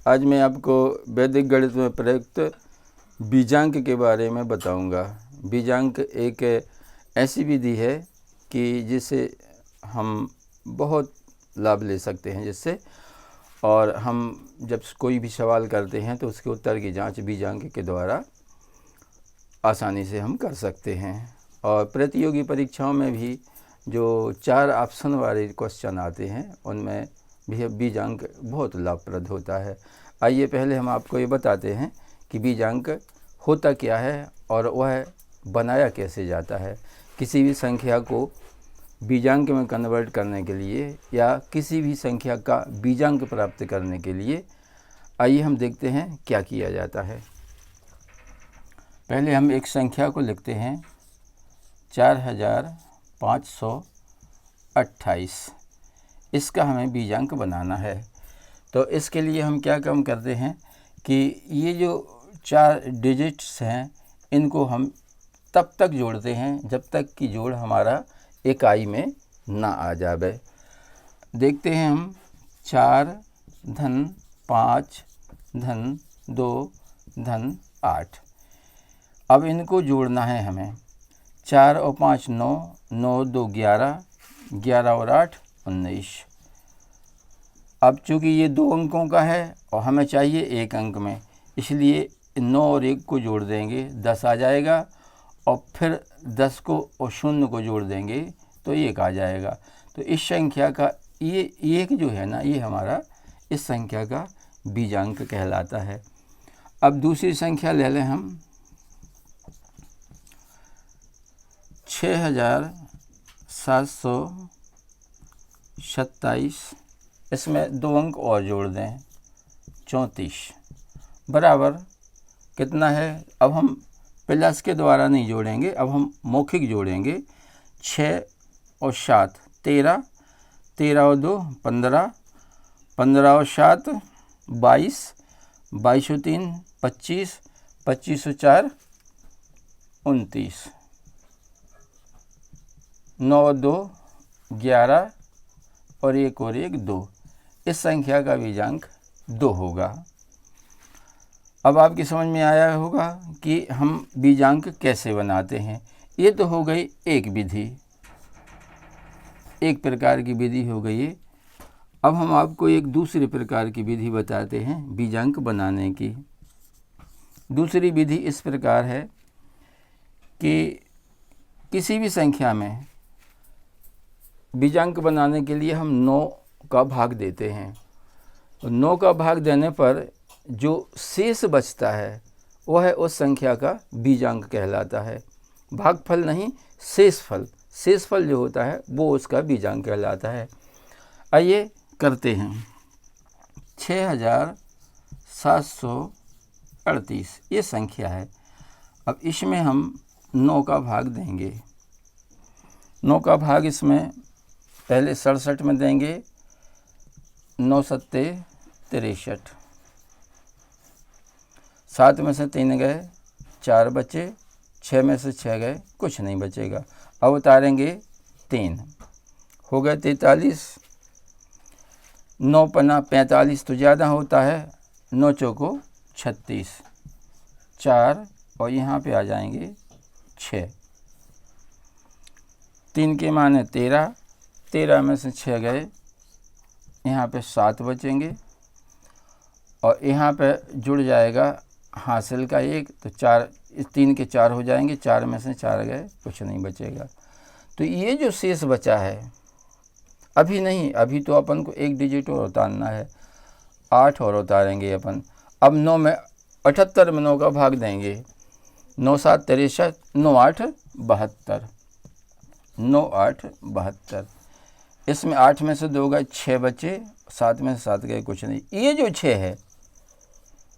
आज मैं आपको वैदिक गणित में प्रयुक्त बीजांक के बारे में बताऊंगा। बीजांक एक ऐसी विधि है कि जिससे हम बहुत लाभ ले सकते हैं जिससे, और हम जब कोई भी सवाल करते हैं तो उसके उत्तर की जांच बीजांक के द्वारा आसानी से हम कर सकते हैं। और प्रतियोगी परीक्षाओं में भी जो 4 ऑप्शन वाले क्वेश्चन आते हैं उनमें भी बीजांक बहुत लाभप्रद होता है। आइए पहले हम आपको ये बताते हैं कि बीजांक होता क्या है और वह बनाया कैसे जाता है। किसी भी संख्या को बीजांक में कन्वर्ट करने के लिए या किसी भी संख्या का बीजांक प्राप्त करने के लिए आइए हम देखते हैं क्या किया जाता है। पहले हम एक संख्या को लिखते हैं 4528। इसका हमें बीजांक बनाना है। तो इसके लिए हम क्या काम करते हैं कि ये जो 4 डिजिट्स हैं इनको हम तब तक जोड़ते हैं जब तक कि जोड़ हमारा इकाई में ना आ जाए। देखते हैं हम 4 धन 5 धन 2 धन 8। अब इनको जोड़ना है हमें। 4 और 5 9, 9 2 11, 11 और 8 19। अब चूँकि ये 2 अंकों का है और हमें चाहिए 1 अंक में, इसलिए 9 और 1 को जोड़ देंगे 10 आ जाएगा, और फिर 10 को और 0 को जोड़ देंगे तो 1 आ जाएगा। तो इस संख्या का ये 1 जो है ना, ये हमारा इस संख्या का बीजांक कहलाता है। अब दूसरी संख्या ले लें हम 6727। इसमें 2 अंक और जोड़ दें 34 बराबर कितना है। अब हम प्लस के द्वारा नहीं जोड़ेंगे, अब हम मौखिक जोड़ेंगे। 6 और 7 13, 13 और 2 15, 15 और 7 22, 22 और 3 25, 25 और 4 29, 9 और 2 11 और 1 और 1 2। इस संख्या का बीजांक 2 होगा। अब आपकी समझ में आया होगा कि हम बीजांक कैसे बनाते हैं। ये तो हो गई एक विधि, एक प्रकार की विधि हो गई। अब हम आपको एक दूसरे प्रकार की विधि बताते हैं बीजांक बनाने की। दूसरी विधि इस प्रकार है कि किसी भी संख्या में बीजांक बनाने के लिए हम 9 का भाग देते हैं। 9 का भाग देने पर जो शेष बचता है वह उस संख्या का बीजांक कहलाता है। भागफल नहीं, शेषफल। शेषफल जो होता है वो उसका बीजांक कहलाता है। आइए करते हैं। 6738 ये संख्या है। अब इसमें हम 9 का भाग देंगे। 9 का भाग इसमें पहले 67 में देंगे। 9 सत्ते 63, 7 में से 3 गए 4 बचे, 6 में से 6 गए कुछ नहीं बचेगा। अब उतारेंगे 3, हो गए 43। 9 पन्ना 45 तो ज़्यादा होता है, 9 चौको 36, 4 और यहाँ पे आ जाएंगे 6। 3 के माने 13, 13 में से 6 गए, यहाँ पे 7 बचेंगे, और यहाँ पे जुड़ जाएगा हासिल का 1, तो 4, इस 3 के 4 हो जाएंगे, 4 में से 4 गए कुछ नहीं बचेगा। तो ये जो शेष बचा है, अभी नहीं, अभी तो अपन को 1 डिजिट और उतारना है, 8 और उतारेंगे अपन। अब 9 में 78 में 9 का भाग देंगे। 9 7 63, 9 8 72, 9 8 72। इसमें 8 में से 2 गए 6 बचे, 7 में से 7 गए कुछ नहीं। ये जो 6 है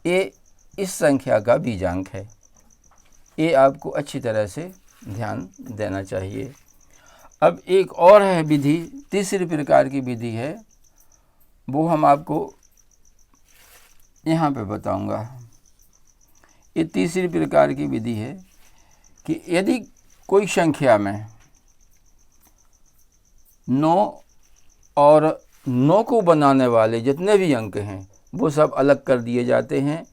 ये इस संख्या का बीजांक है। ये आपको अच्छी तरह से ध्यान देना चाहिए। अब एक और है विधि, तीसरी प्रकार की विधि है, वो हम आपको यहाँ पे बताऊंगा। ये तीसरी प्रकार की विधि है कि यदि कोई संख्या में 9 और 9 को बनाने वाले जितने भी अंक हैं वो सब अलग कर दिए जाते हैं,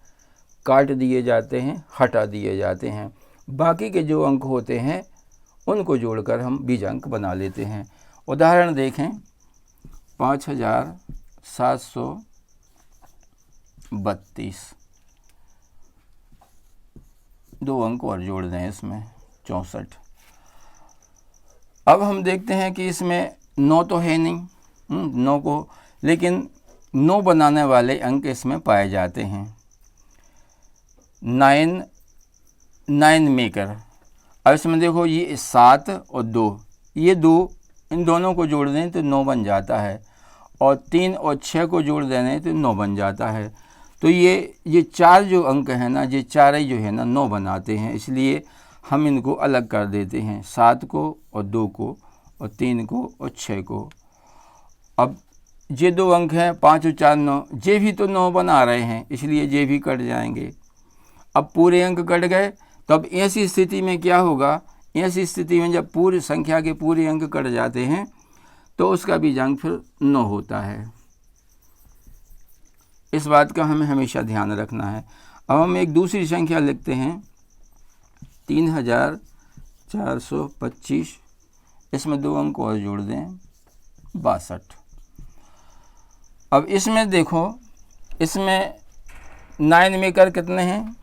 काट दिए जाते हैं, हटा दिए जाते हैं। बाकी के जो अंक होते हैं उनको जोड़कर हम बीजांक बना लेते हैं। उदाहरण देखें, 5732, 2 अंक और जोड़ दें इसमें, 64। अब हम देखते हैं कि इसमें 9 तो है नहीं, 9 को, लेकिन 9 बनाने वाले अंक इसमें पाए जाते हैं। 9 मेकर। अब इसमें देखो, ये 7 और 2, ये 2, इन दोनों को जोड़ दें तो 9 बन जाता है, और 3 और 6 को जोड़ दें तो 9 बन जाता है। तो ये 4 जो अंक हैं ना, ये चार जो है ना 9 बनाते हैं, इसलिए हम इनको अलग कर देते हैं, 7 को और 2 को और 3 को और 6 को। अब ये 2 अंक हैं, 5 और 4 9, ये भी तो 9 बना रहे हैं, इसलिए ये भी कट जाएंगे। अब पूरे अंक कट गए, तो अब ऐसी स्थिति में क्या होगा, ऐसी स्थिति में जब पूरी संख्या के पूरे अंक कट जाते हैं तो उसका बीजांक फिर 9 होता है। इस बात का हमें हमेशा ध्यान रखना है। अब हम एक दूसरी संख्या लिखते हैं, 3425, इसमें 2 अंक और जोड़ दें, 62। अब इसमें देखो, इसमें 9 मेकर कितने हैं,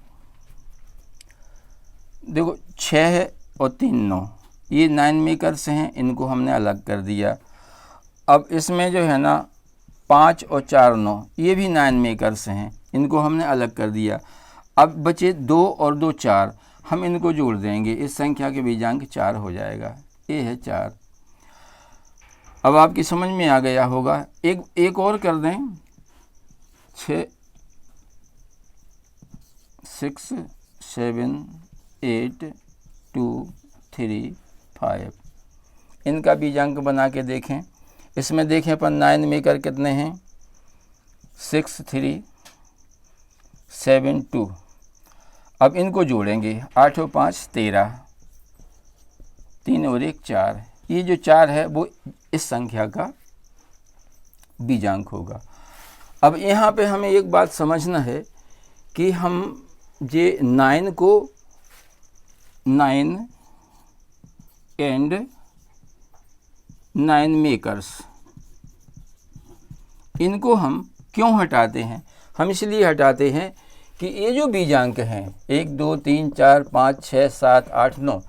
देखो 6 है और 3 9, ये 9 मेकर्स हैं, इनको हमने अलग कर दिया। अब इसमें जो है ना 5 और 4 9, ये भी 9 मेकर्स हैं, इनको हमने अलग कर दिया। अब बचे 2 और 2 4, हम इनको जोड़ देंगे, इस संख्या के बीजांक 4 हो जाएगा, ये है 4। अब आपकी समझ में आ गया होगा। एक और कर दें, 6 6 7 8 2 3 5, इनका बीजांक बना के देखें। इसमें देखें अपन 9 मेकर कितने हैं, 6 3 7 2। अब इनको जोड़ेंगे, 8 और 5 13, 3 और 1 4, ये जो 4 है वो इस संख्या का बीजांक होगा। अब यहाँ पे हमें एक बात समझना है कि हम ये 9 को 9 एंड 9 मेकर्स, इनको हम क्यों हटाते हैं? हम इसलिए हटाते हैं कि ये जो बीजांक हैं 1 2 3 4 5 6 7 8 9,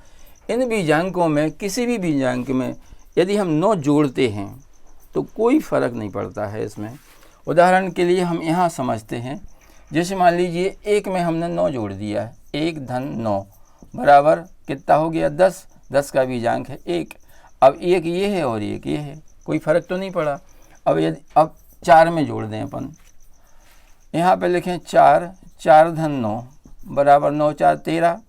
इन बीजांकों में किसी भी बीजांक में यदि हम 9 जोड़ते हैं तो कोई फ़र्क नहीं पड़ता है इसमें। उदाहरण के लिए हम यहाँ समझते हैं, जैसे मान लीजिए 1 में हमने 9 जोड़ दिया है, 1 धन 9 बराबर कितना हो गया, 10। 10 का बीजांक है 1। अब 1 ये है और 1 ये है, कोई फ़र्क तो नहीं पड़ा। अब 4 में जोड़ दें अपन, यहाँ पे लिखें 4 4 धन 9 बराबर 9 4 13,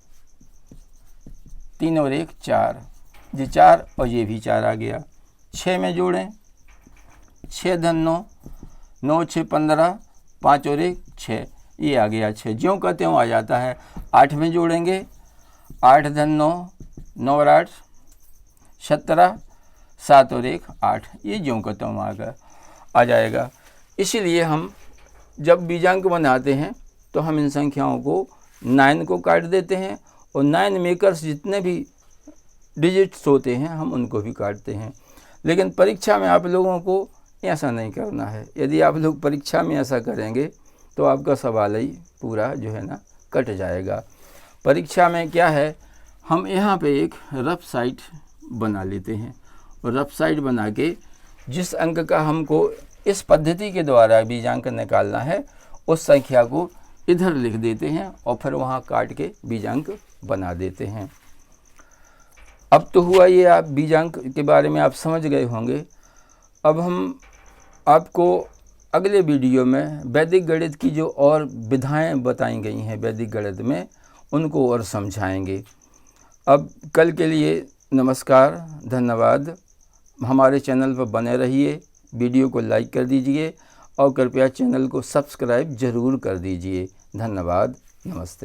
3 और 1 4, ये 4 और ये भी 4 आ गया। 6 में जोड़ें, 6 धन 9 9 6 15, 5 और 1 6, ये आ गया 6, ज्यों का त्यों आ जाता है। 8 में जोड़ेंगे, 8 धन 9 9 और 8 17, 7 और 1 8, ये ज्यों का त्यों आ जाएगा। इसीलिए हम जब बीजांक बनाते हैं तो हम इन संख्याओं को 9 को काट देते हैं, और 9 मेकर्स जितने भी डिजिट्स होते हैं हम उनको भी काटते हैं। लेकिन परीक्षा में आप लोगों को ऐसा नहीं करना है। यदि आप लोग परीक्षा में ऐसा करेंगे तो आपका सवाल ही पूरा जो है ना कट जाएगा। परीक्षा में क्या है, हम यहाँ पे एक रफ साइट बना लेते हैं, और रफ साइट बना के जिस अंक का हमको इस पद्धति के द्वारा बीजांक निकालना है उस संख्या को इधर लिख देते हैं और फिर वहाँ काट के बीजांक बना देते हैं। अब तो हुआ ये, आप बीजांक के बारे में आप समझ गए होंगे। अब हम आपको अगले वीडियो में वैदिक गणित की जो और विधाएं बताई गई हैं वैदिक गणित में, उनको और समझाएंगे। अब कल के लिए नमस्कार, धन्यवाद। हमारे चैनल पर बने रहिए, वीडियो को लाइक कर दीजिए और कृपया चैनल को सब्सक्राइब ज़रूर कर दीजिए। धन्यवाद, नमस्ते।